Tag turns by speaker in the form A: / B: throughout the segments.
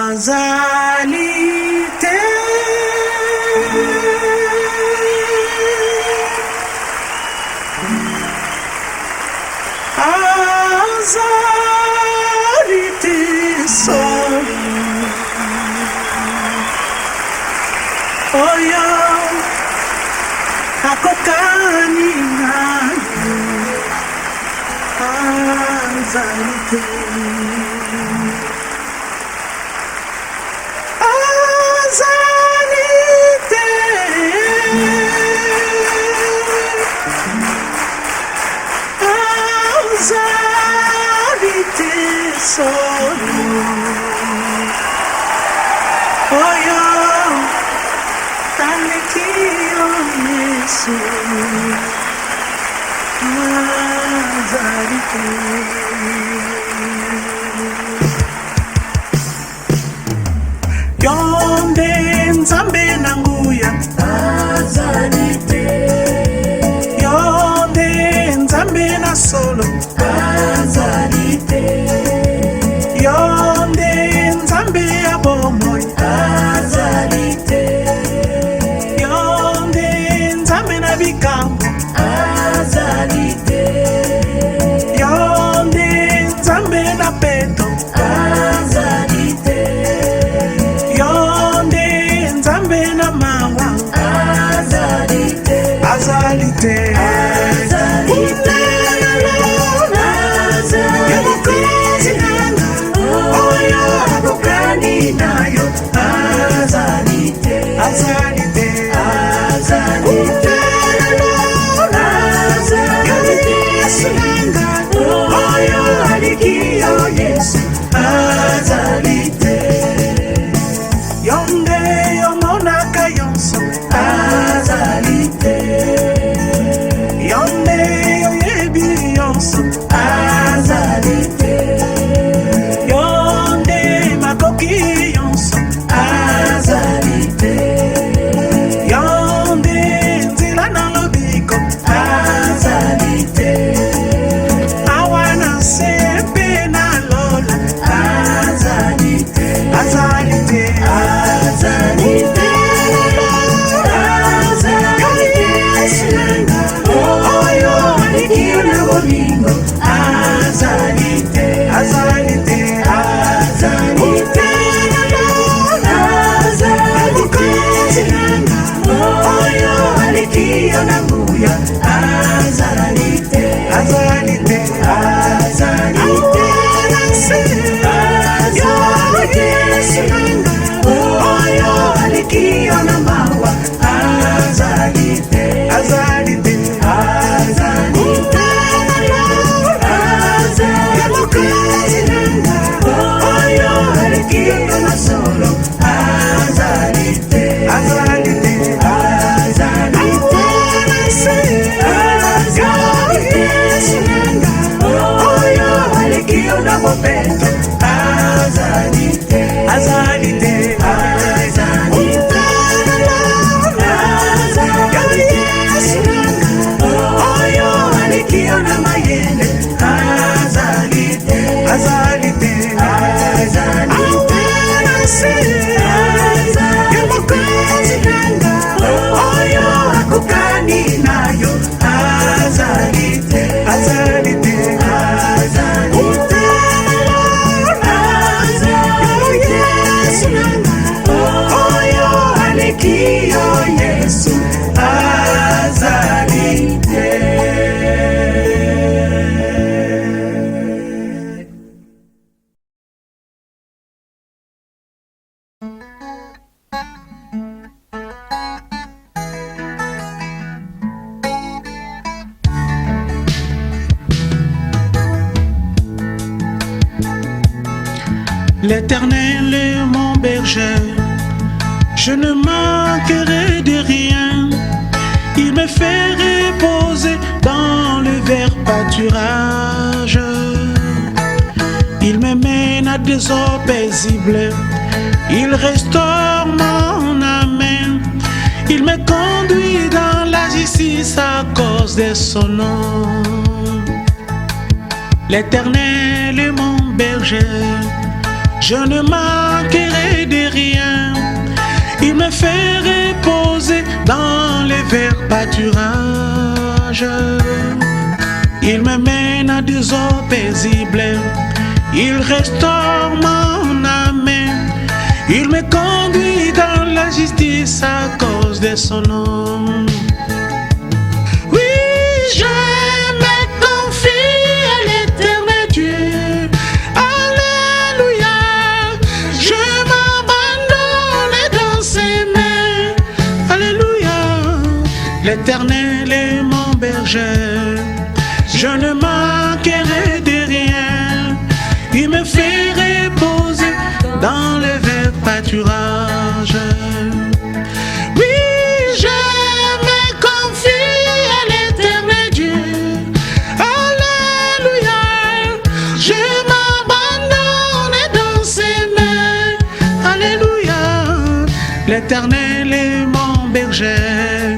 A: Azalite Azalite son Oyo akokani nayo Azalite Azalite Azalite solo Oyo Alekio Yesu Azalite Yonde nzambe nanguya Azalite Yonde nzambe na solo Azalite Yonde nzambe ya bomoy Azalite Yonde nzambe na bikambo Azalite Yonde nzambe na peto Azalite Azalite Azalite Yamukozi nanga Oyo abokani nayo Azalite Azalite Azalite Yesu nanga Oyo alikio Yesu Azalite Yonde yomonaka yonso Azalite Yonde yoyebi yonso Azalite Yonde makoki yonso Azalite Yonde nzila na lobiko Azalite Awana sepe na lola Azalite Azalite Azalite Oyo alikio na bolingo Azalite Azalite Azalite Amukozi nanga Oyo alikio na nguya Azalite Azalite Azalite Yesu nanga Oyo alikio na mawa Azalite Azalite Azalite Yamukozi nanga Oyo alikio na solo Azalite Azalite Azalite Yesu nanga Oyo alikio na bopeto Azalite Azalite Azalite Yesu nanga Oyo alikio na mayele Azalite Azalite Azalite Yamukozi nanga Oyo akokani nayo Azalite Azalite Azalite Yesu nanga Oyo alikio Yesu Azalite L'Éternel est mon berger, je ne manquerai de rien. Il me fait reposer dans le vert pâturage. Il me mène à des eaux paisibles. Il restaure mon âme. Il me conduit dans la justice à cause de son nom. L'Éternel est mon berger, je ne manquerai de rien. Il me fait reposer dans les verts pâturages. Il me mène à des eaux paisibles. Il restaure mon âme. Il me conduit dans la justice à cause de son nom. Oui, je me confie à l'éternel Dieu. Alléluia. Je m'abandonne dans ses mains. Alléluia. L'éternel est mon berger. Je ne manquerai de rien. Il me fait reposer dans les verts pâturages. Oui, je me confie à l'éternel Dieu. Alléluia. Je m'abandonne dans ses mains. Alléluia. L'éternel est mon berger.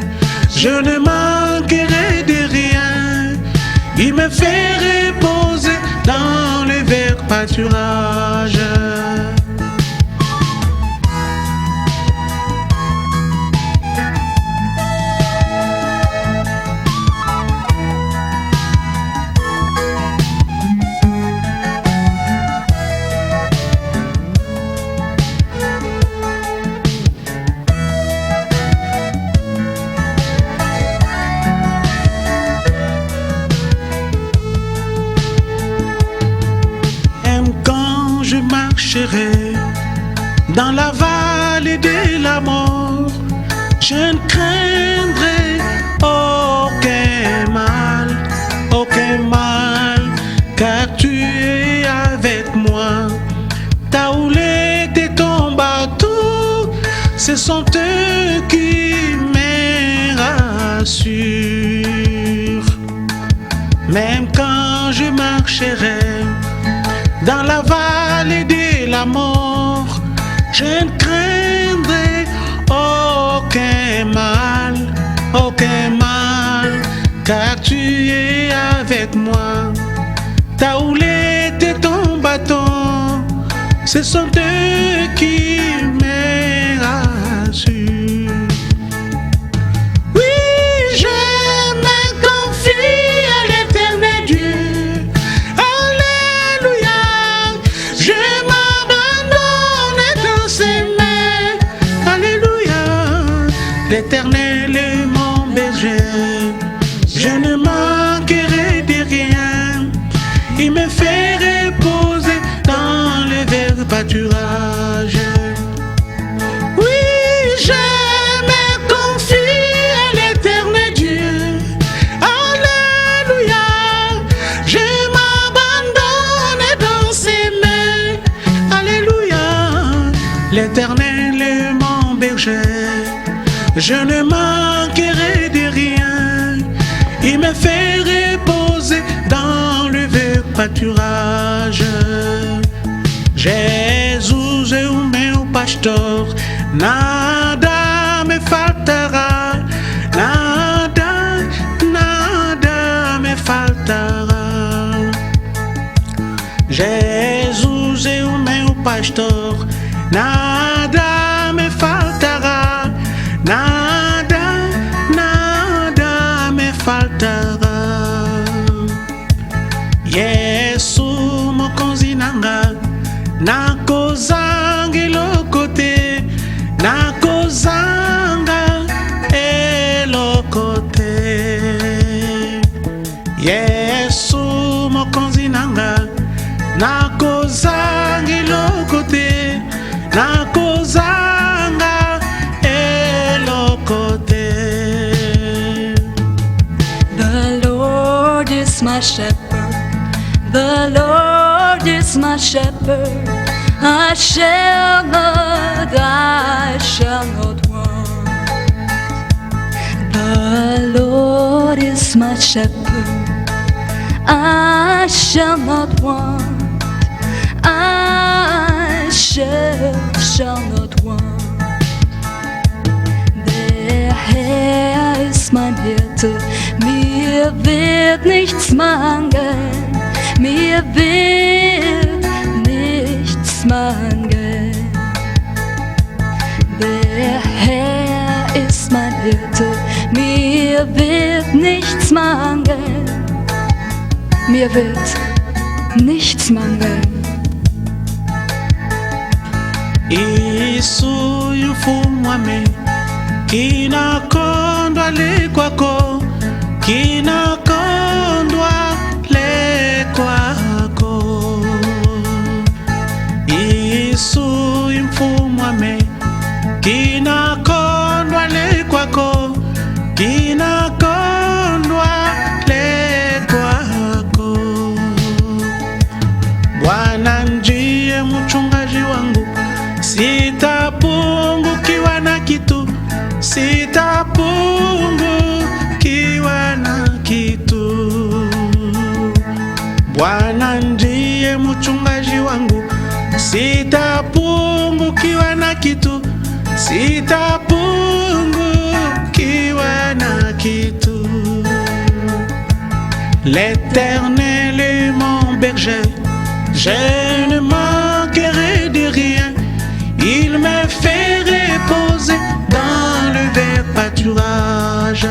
A: Je ne manquerai de rien. Il me fait reposer dans les verts pâturages. Je marcherai dans la vallée de la mort, je ne craindrai aucun mal, car tu es avec moi. Ta houlette et ton bateau, ce sont eux qui me rassurent. Même quand je marcherai dans la vallée de la mort, je ne craindrai aucun mal, car tu es avec moi. Ta houlette et ton bâton, ce sont eux qui me rassurent. Oui, je me confie à l'éternel Dieu. L'éternel est mon berger, je ne manquerai de rien. Il me fait reposer dans les verts pâturages. Oui, je me confie à l'éternel Dieu. Alléluia. Je m'abandonne dans ses mains. Alléluia. L'éternel est mon berger. Je ne manquerai de rien. Il me fait reposer dans le vert pâturage. Jesus é o meu pastor, nada me faltará, nada me faltará. Jesus é o meu pastor, nada me faltará. Nada me faltará. Yesu mokonzi nanga, nakozanga elokote, nakozanga elokote. Yesu mokonzi nanga, nakozanga elokote, nakozanga elokote.
B: The Lord is my shepherd, the Lord is my shepherd. I shall not want. The Lord is my shepherd, I shall not want. I shall not want. Der Herr ist mein Hirte, mir wird nichts mangeln, mir wird nichts nichts mangelt. Der Herr ist mein Hirte, mir wird nichts mangeln. Mir wird nichts mangeln.
A: Yesu mfumu ame kinakondwa le kwako, kinakondwa le kwako. Yesu mfumu ame kinakondwa le kwako, kinakondwa le kwako. Bwana ndiye mchungaji wangu, sitapungukiwa na kitu, sitapungukiwa na kitu. Bwana ndiye mchungaji wangu, sitapungukiwa na kitu, sitapungukiwa na kitu. L'Éternel est mon berger, je ne manquerai de rien. Il me fait reposer dans le vert pâturage.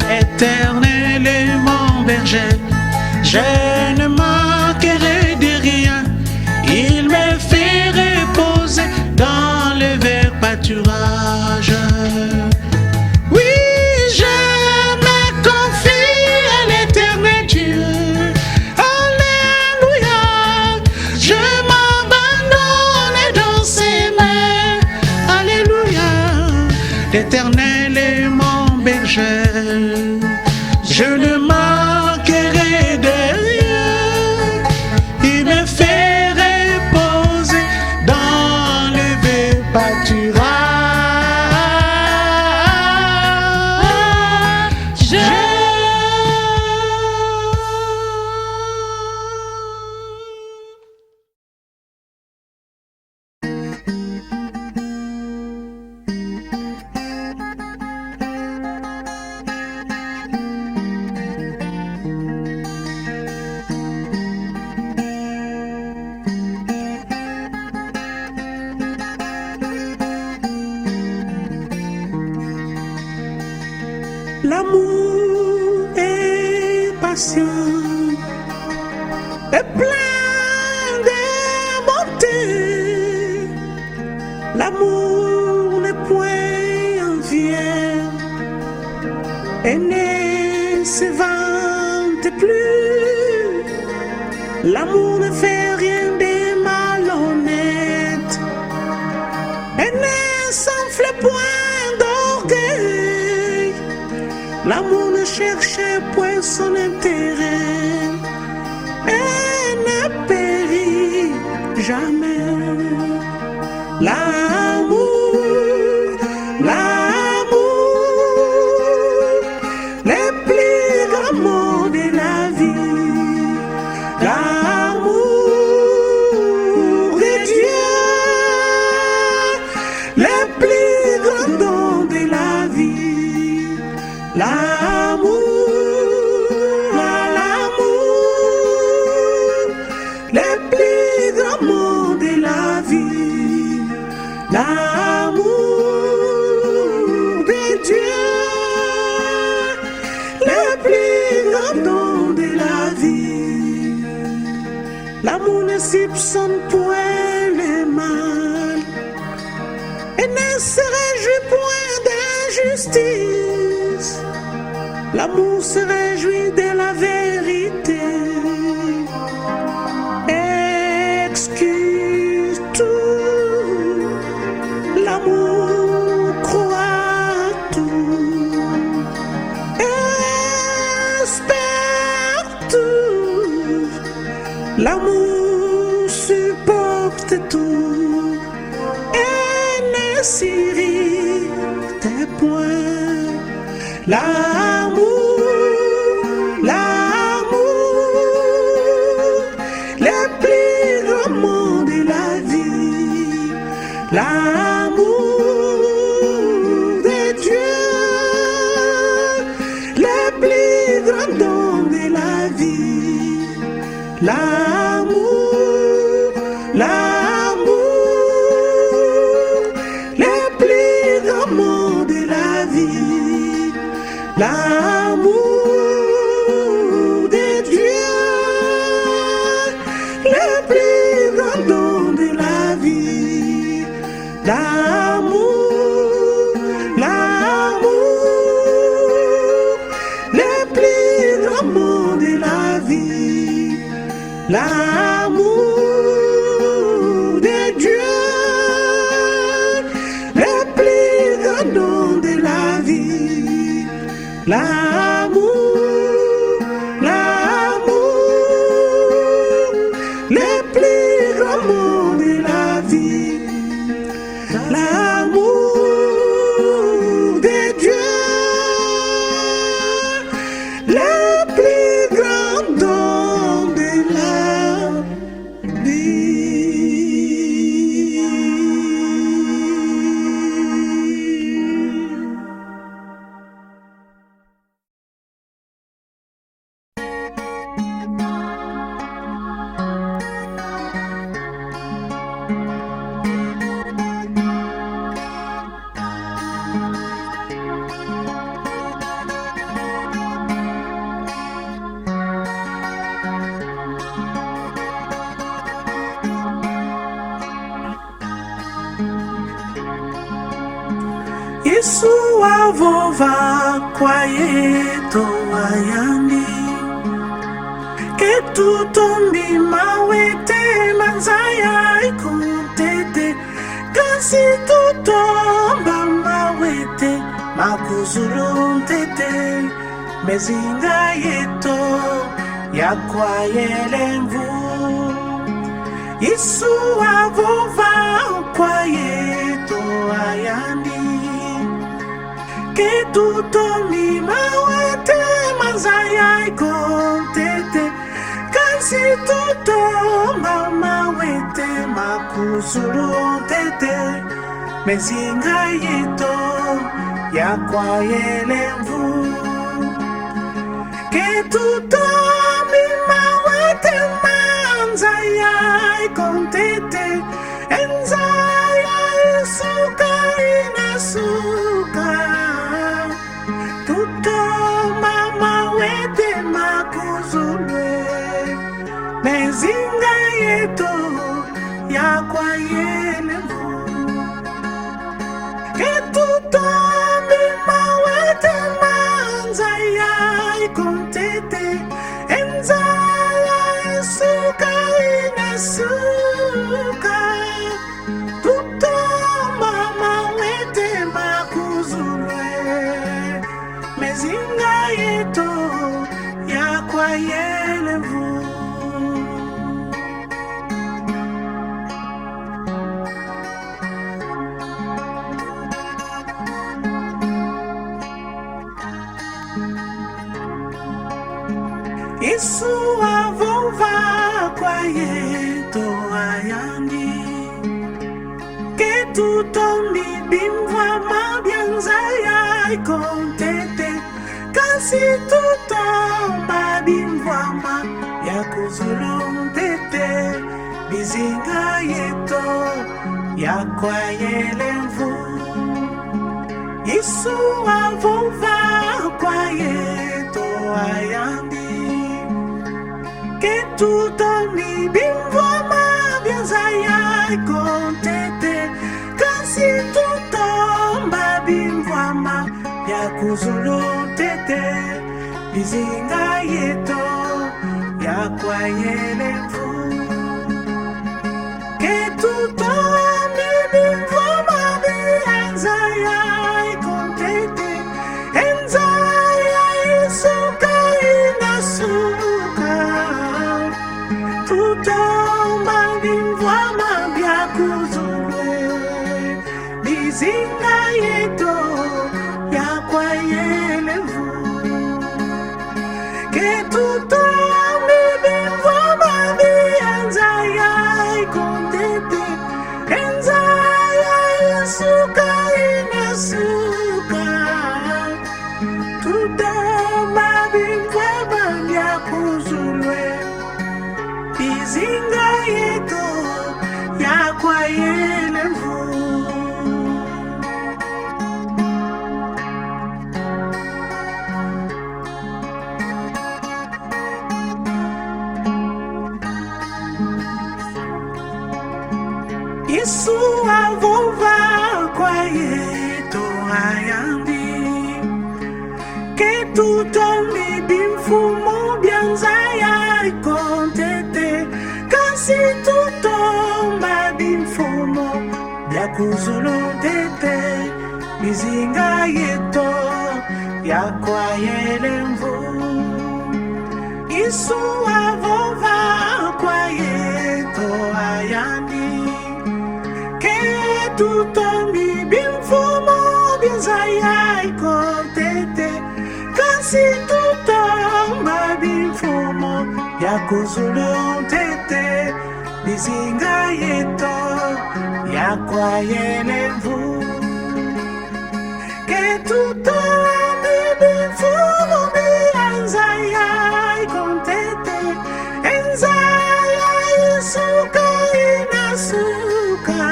A: L'Éternel est mon berger, je ne manquerai de rien. Il me fait reposer dans le vert pâturage. Oui, je me confie à l'Éternel Dieu. Alléluia, je l'Éternel est mon berger, je ne manquerai de rien. Il me fait reposer dans le vert pâturage. L'amour est patient et plein de bonté. L'amour n'est point envieux et ne se vante plus. L'amour ne fait rien de malhonnête et ne s'enfle point d'orgueil. L'amour ne cherche point son intérêt et ne périt jamais. L'amour, l'amour, le plus grand mot de la vie. L'amour de Dieu, le plus grand don de la vie. L'amour, l'amour, le plus grand mot de la vie. L'amour de Dieu, le plus grand don de la vie. L'amour ne soupçonne point le mal et ne se réjouit point d'injustice. L'amour se réjouit de la vérité, excuse tout. L'amour croit tout, espère tout. L'amour supporte tout et ne s'irrite point. L'amour, l'amour, le plus grand mot de la vie. L'amour de Dieu, le plus grand don de la vie. L'amour, L'amour de Dieu, le plus grand don de la vie. L'amour, l'amour, le plus grand don de la vie. L'amour de Dieu, le plus grand don de la vie. L'amour, l'amour, le plus grand don de la vie. L'amour de Dieu, le plus grand don de la vie. Yesu avova kwayeto ayandi ketutombi mawete manzaya ikutete kasi tutomba mawete makuzuluntete mezinga yeto ya kwayelemvu. Yesu avova kwayeto ayandi ketutombi mawete manzaya ikontete kasi tutomba mawete makuzuluntete mezinga yeto ya kwayelemvu. Ketutombi mawete manzaya ikontete enzaya isuka inasuka tutoma mawete makuzulwe mezinga yeto ya kwayelemvu. Ketutombi mawete manzaya ikontete enzaya isuka inasuka tutoma mawete makuzulwe mezinga yeto ya kwayelemvu. Yesu avova kwayeto ayandi ketutombi bimva mabyanzaya ikontete kasi tutomba bimvama yakuzuluntete bizinga yeto ya kwayelemvu. Yesu avova kwayeto ayandi ketutombi bimvama byanzaya ikontete kasi tutomba bimvama yakuzuluntete bizinga yeto ya kwayelemvu. Ketutombi bimvama byanzaya ikontete enzaya isuka inasuka tutomba bimvama byakuzulwe bizinga yeto ya kwayelemvu. Ketutombi bimvama byanzaya ikontete enzaya isuka inasuka tutomba bimvama byakuzulwe bizinga yeto ya kwayelemvu. Yesu avova kwa yeto ayandi ke tutombi bimfumo byanzaya ikontete kasi tutomba bimfumo byakuzulu tete bizinga yeto yakwa yelemvu Yesu avova kwa yeto ayandi tutombi bimfumo byanzaya ikontete kasi tutomba bimfumo byakuzulu tete bizinga yeto yakwa yelemvu ke tutombi bimfumo byanzaya ikontete enzaya isuka inasuka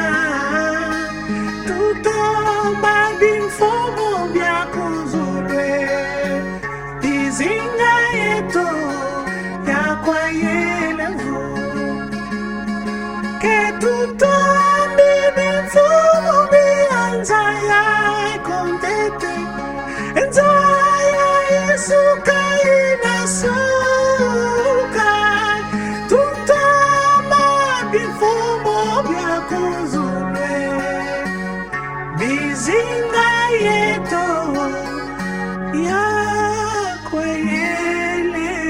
A: tutomba bimfumo byakuzulwe bizinga yeto yakwa yelemvu ke tutombi bimfumo byanzaya ikontete enzaya isuka inasuka tutomba bimfumo byakuzulwe bizinga yeto yakwa yelemvu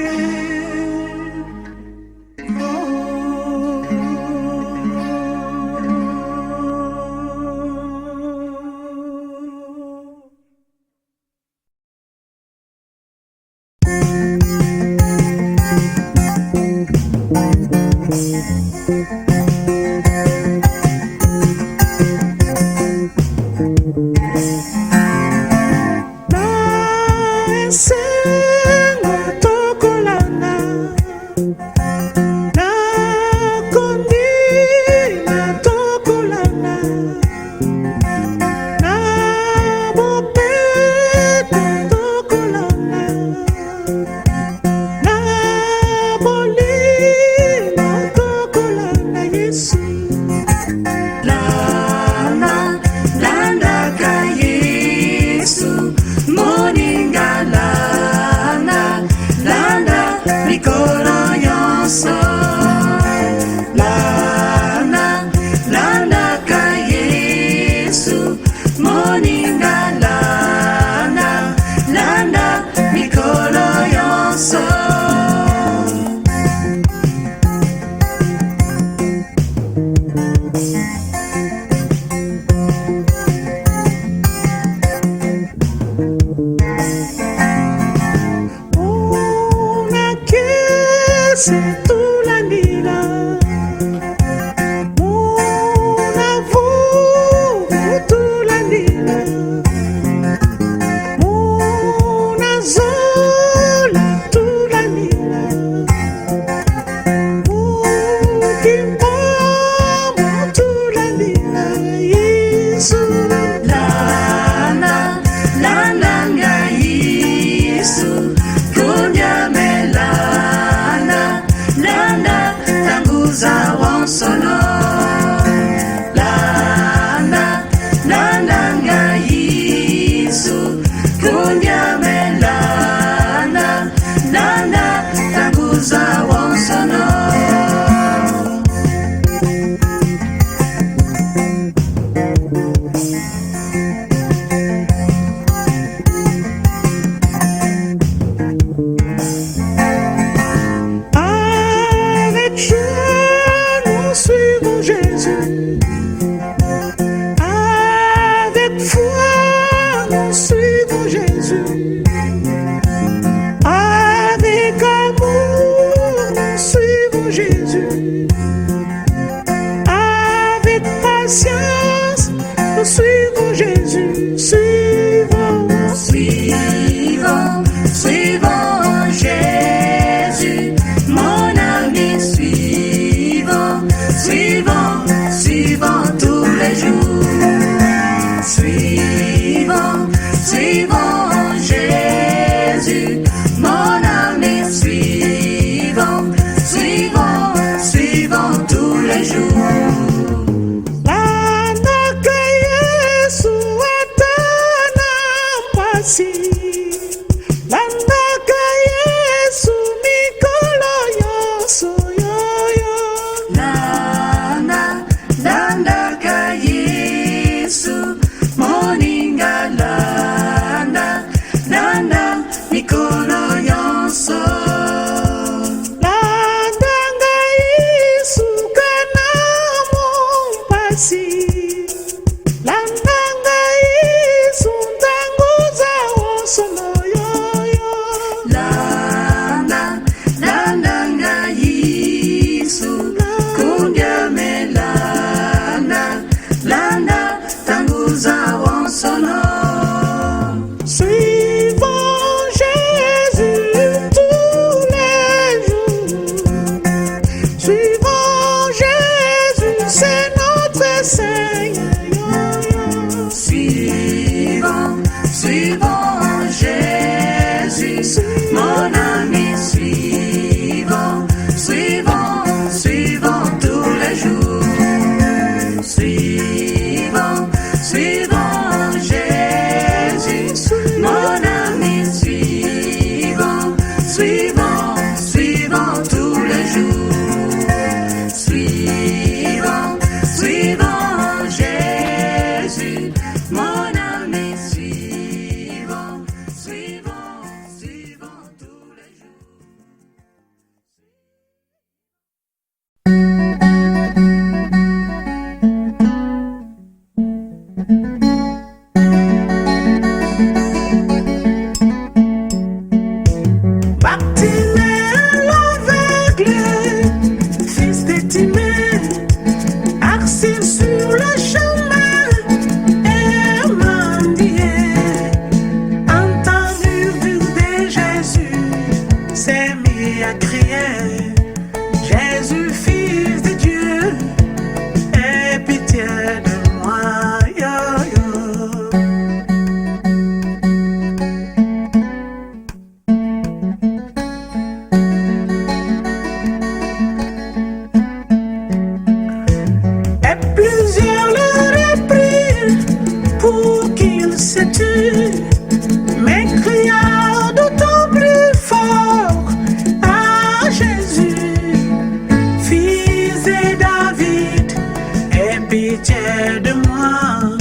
A: pitié de moi,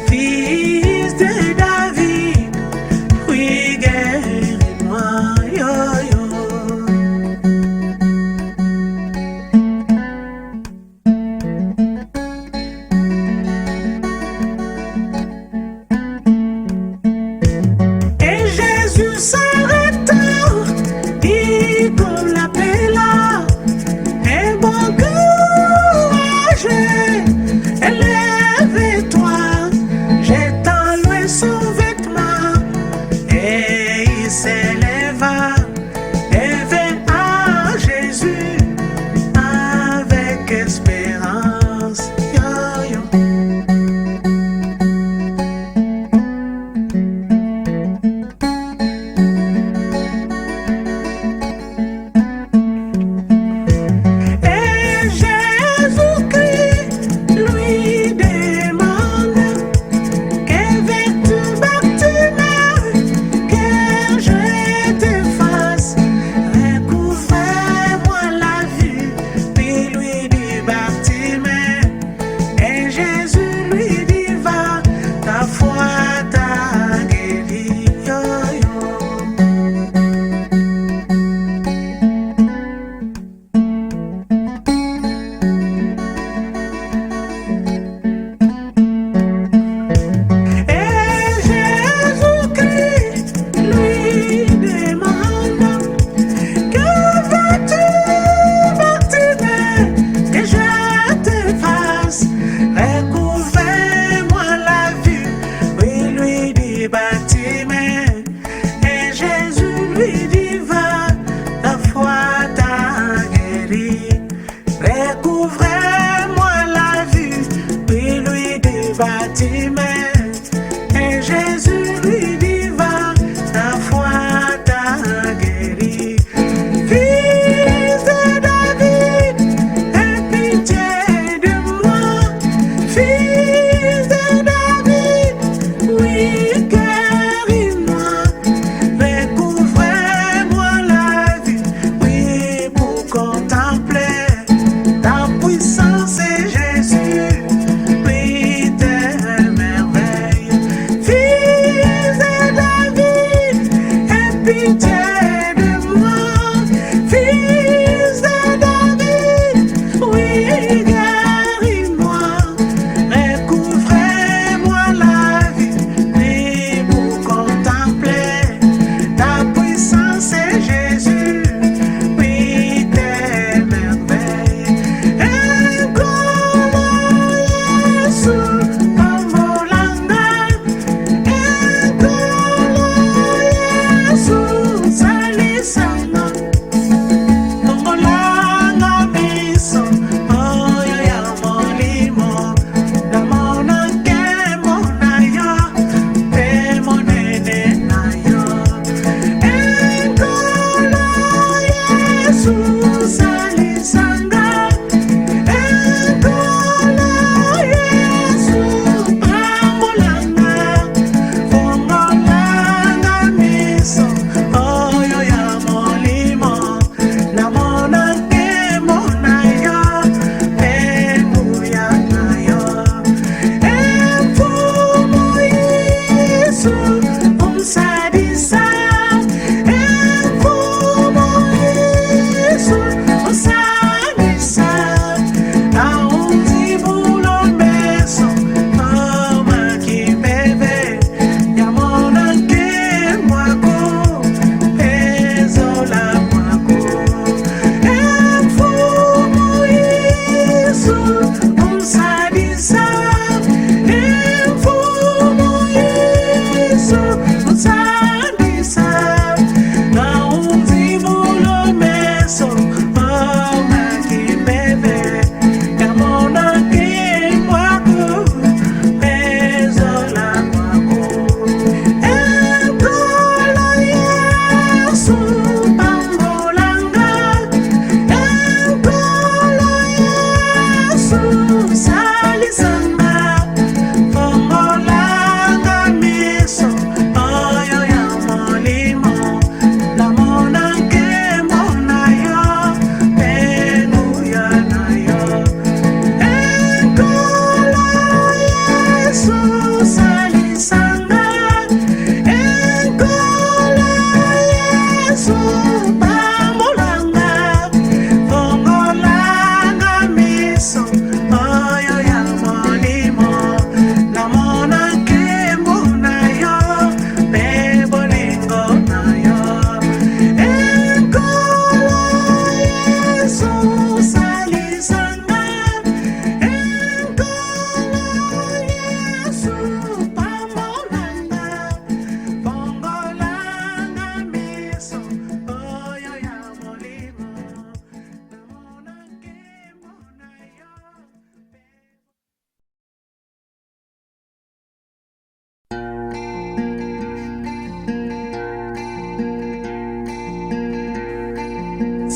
A: fils de David, oui, guéris-moi, yo, yo. Et Jésus s'arrêta, dit qu'on l'appela, et bon courage, élève-toi, jette en lui son vêtement, et il s'éleva, et vint à Jésus avec espérance. Yo, yo. Et Jésus-Christ lui demande: que veux-tu, Bartimée, que je te fasse? Recouvre-moi la vue. Puis lui dit Bartimée, et Jésus lui dit: va, ta foi t'a guéri. Yo, yo. Et Jésus-Christ lui demande: que veux-tu, Bartimée, que je te fasse? Recouvre-moi la vue. Oui, lui dit Bartimée, et Jésus lui dit: va, ta foi t'a guéri. Recouvre-moi la vue. Oui, lui dit Bartimée, et Jésus lui dit: va, ta foi t'a guéri. Fils de David, aie pitié de moi. Fils de David, oui, guéris-moi. Recouvre-moi la vue, oui, pour contempler ta puissance, Jésus, oui, t'aimer.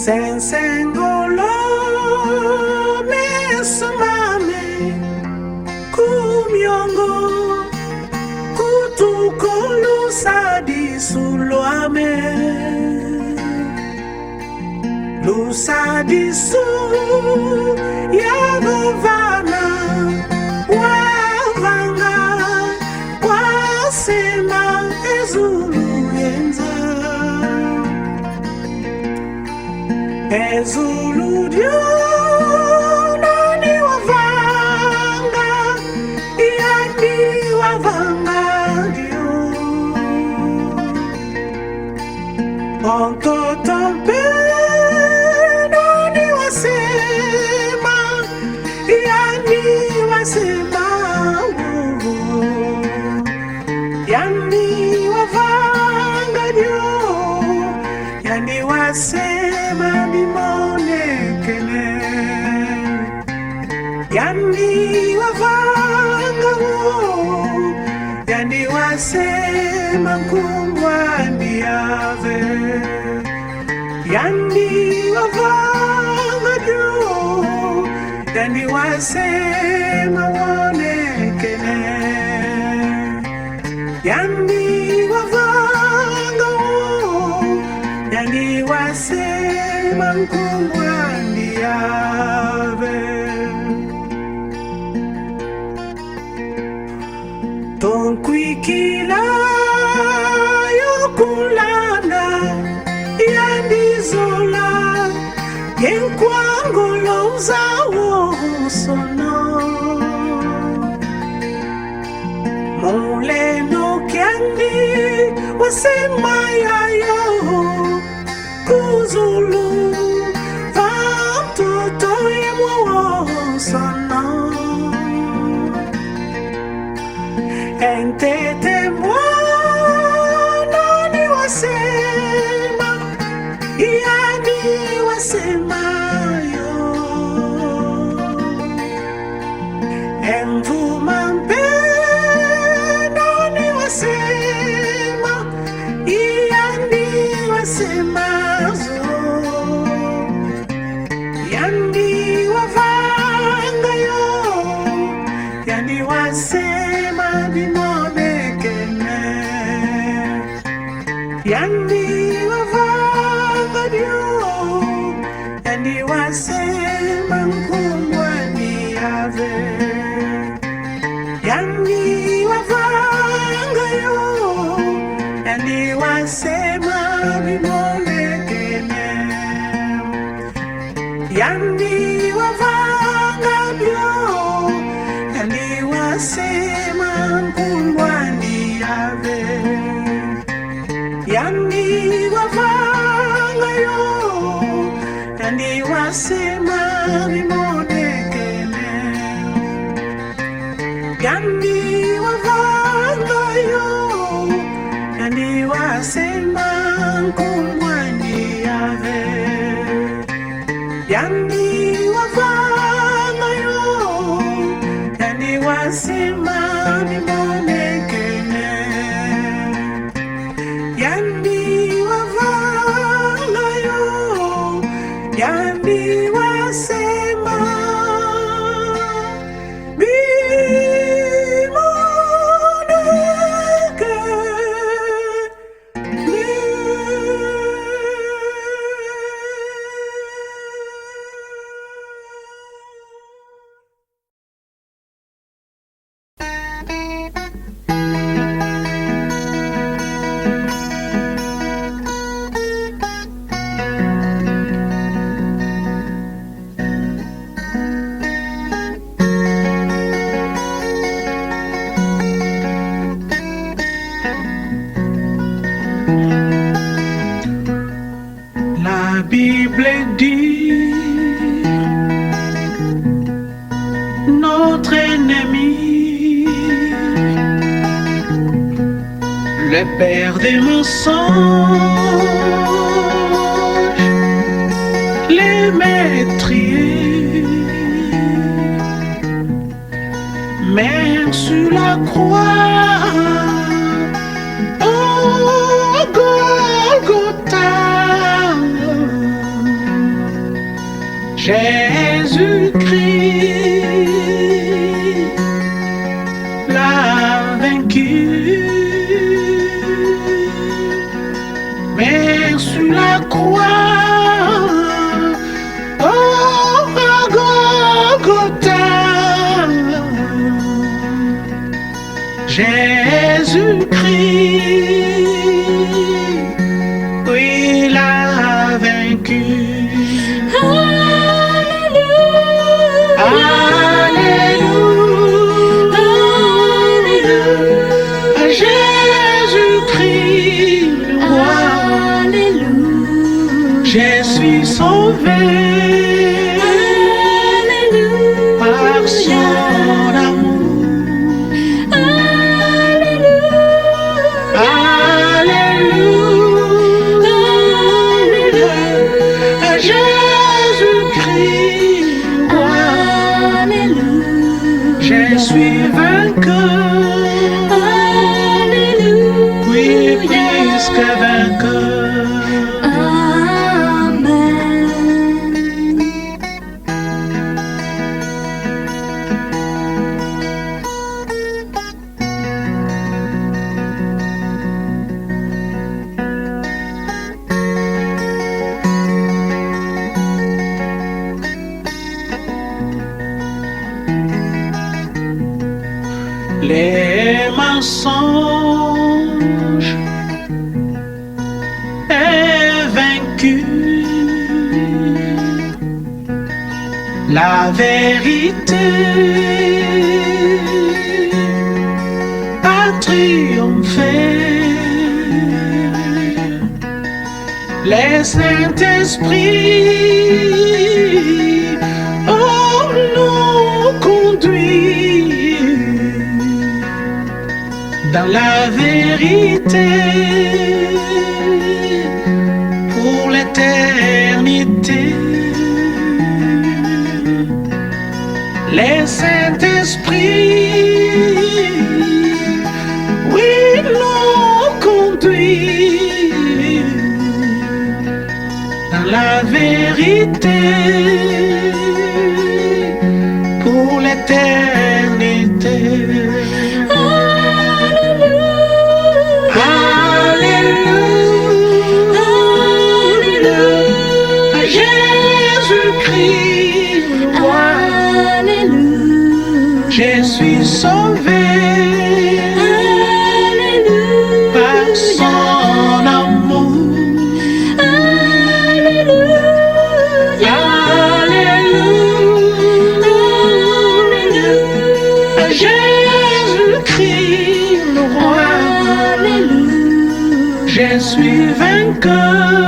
A: Sensengolo mesimame kumyongo kutukolu sadisuloame lusadisu yavovana wavanga wasema ezulu yenza ezulu nani wavanga yani wavanga dio ontotompe nani wasema yani wasema yani wavanga dio yani wasema bimonekele yani wavanga yani wasema kumbwani yave yani wavanga dio yani wasema wonekele yani wavanga yani wasema kumbwani yave tonkwikila yokulanda yandizola yenkwangolo uzawo sono muleno kyandi wasema yayo kuzulu vantoto yemwo sono entete mwana ni wasema yani wasema yo emvuma mpena ni wasema yani wasema zo yani wavanga yo yani wasema bimonekene yani wavanga dio yani wasema nkumbwani yave yani wavanga yo yani wasema bimonekene yani wavanga dio yani wasema nkumbwani yave yani wavanga yo yani wasema bimonekele yani wavanga yo yani wasema nkumbwani yave yani wavanga yo yani wasema bimonekele yani wavanga yo yani wasema La Bible dit notre ennemi, le père des mensonges, les meurtriers, mais sur la croix, oh Golgotha, Jésus-Christ l'a vaincu. Mais sur la croix, oh, à Golgotha, Jésus-Christ, oui, l'a vaincu. Je suis sauvé par son amour. Alléluia, Jésus-Christ, je suis vainqueur. Oui, plus que vainqueur. Les mensonges est vaincu, la vérité a triomphé. Les Saint-Esprit nous conduit dans la vérité pour l'éternité. Les Saint-Esprit, oui, nous conduit dans la vérité pour l'éternité. Je suis sauvé par son amour. Alléluia, Jésus-Christ le roi. Je suis vainqueur.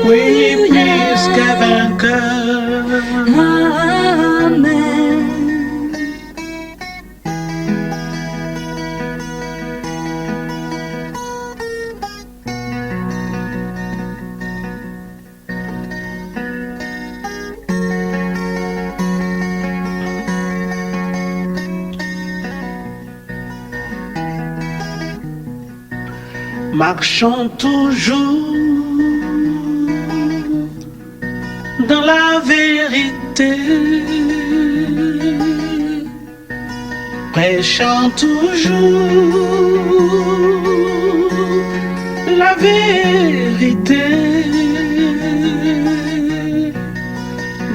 A: Oui, plus que vainqueur. Marchons toujours dans la vérité, prêchons toujours la vérité.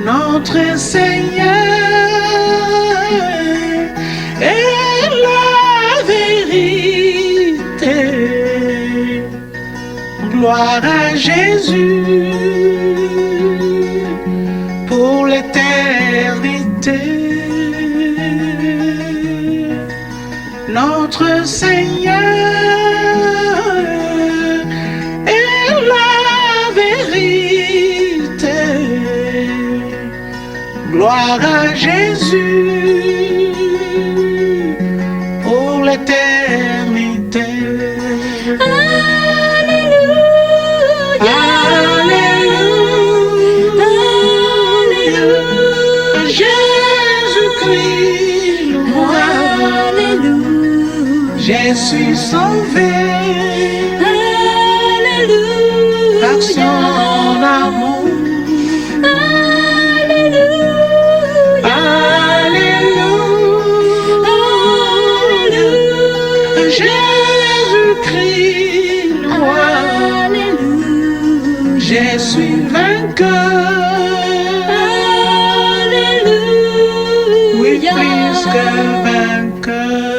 A: Notre Seigneur est la vérité. Gloire à Jésus pour l'éternité. Notre Seigneur est la vérité. Gloire à Jésus pour l'éternité. Je suis sauvé par son amour. vainqueur.
B: Alléluia.
A: Oui, plus que vainqueur.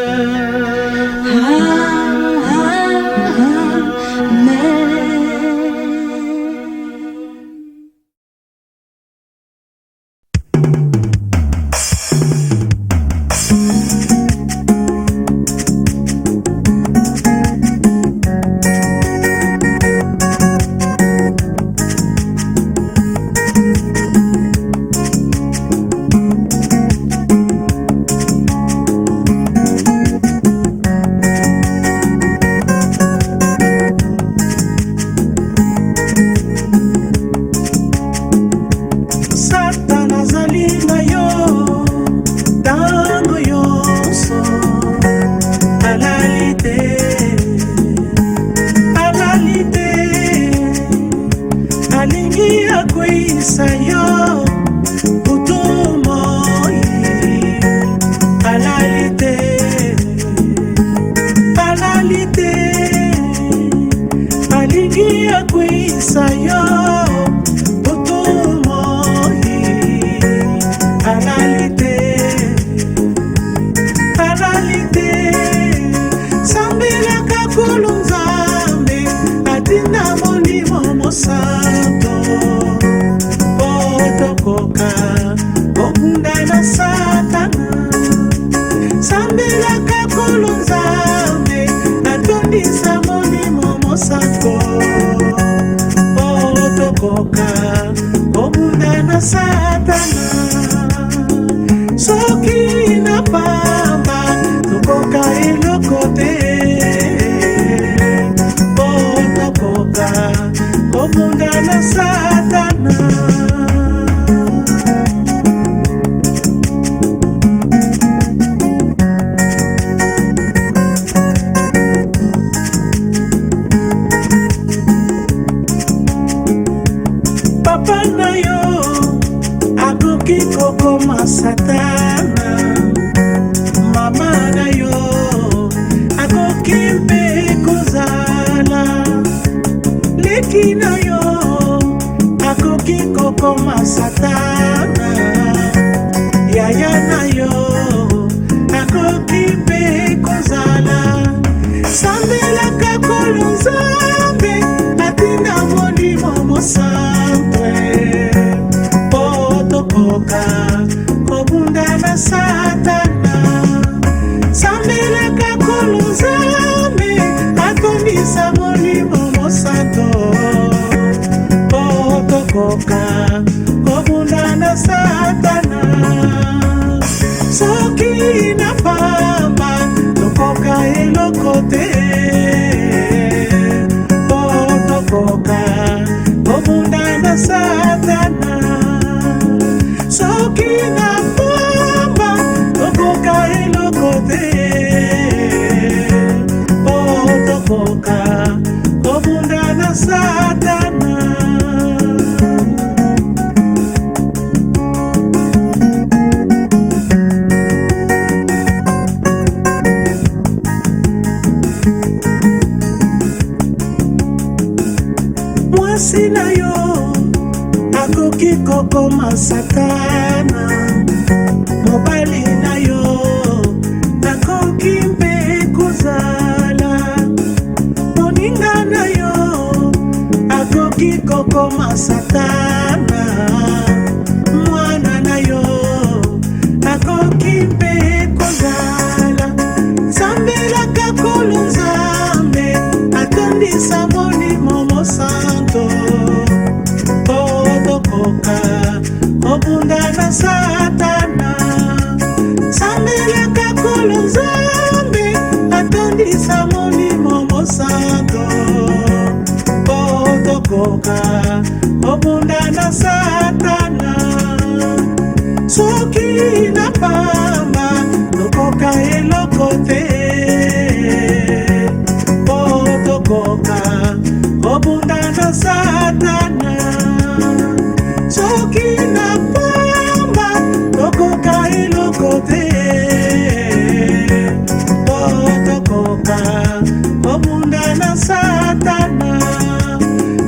A: Satana,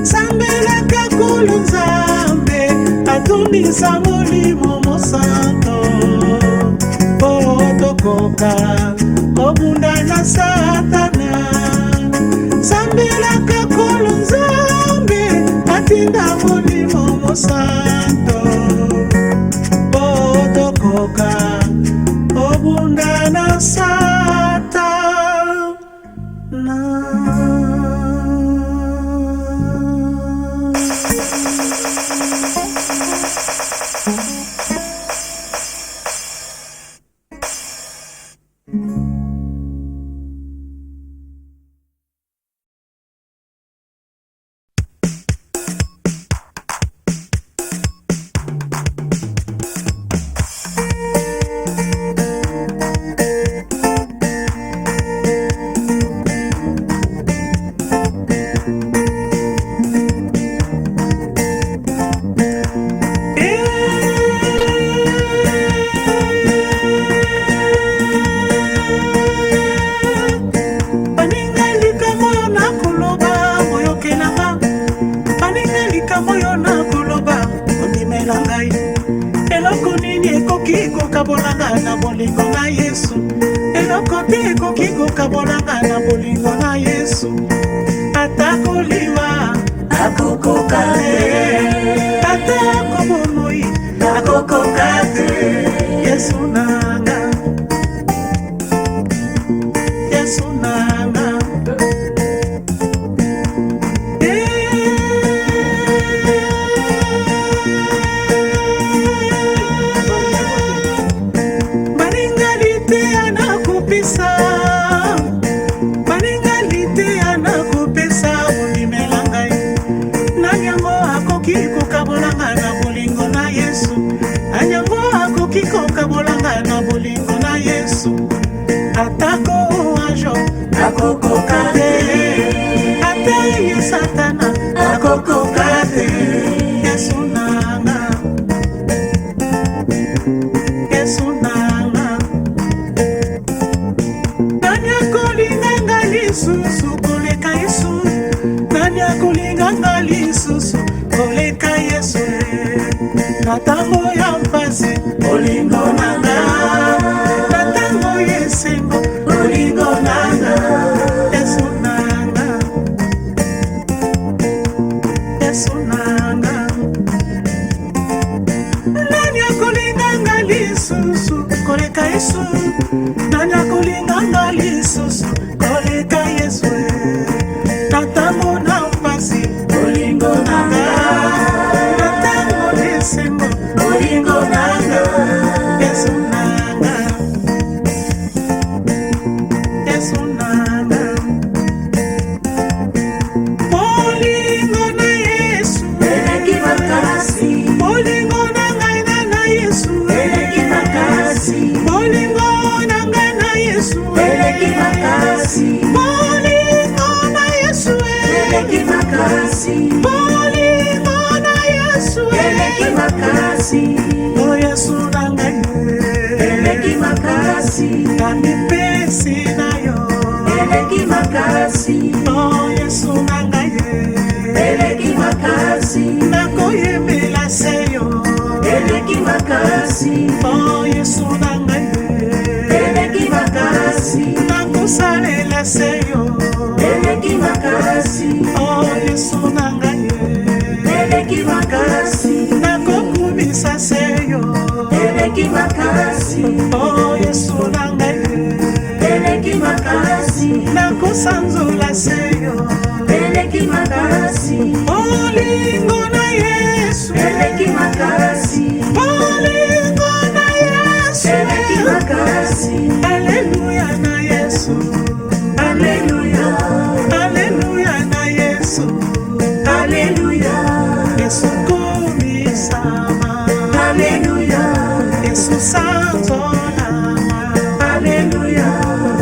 A: sambela kakulu nzambe. Bisa Molimo Mosanto Otokoka Obunda na Satana Sambela kakolo Nzambe Atinda Molimo Mosanto Otokoka Obunda na Satana.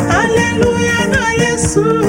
B: Alléluia na Yesu.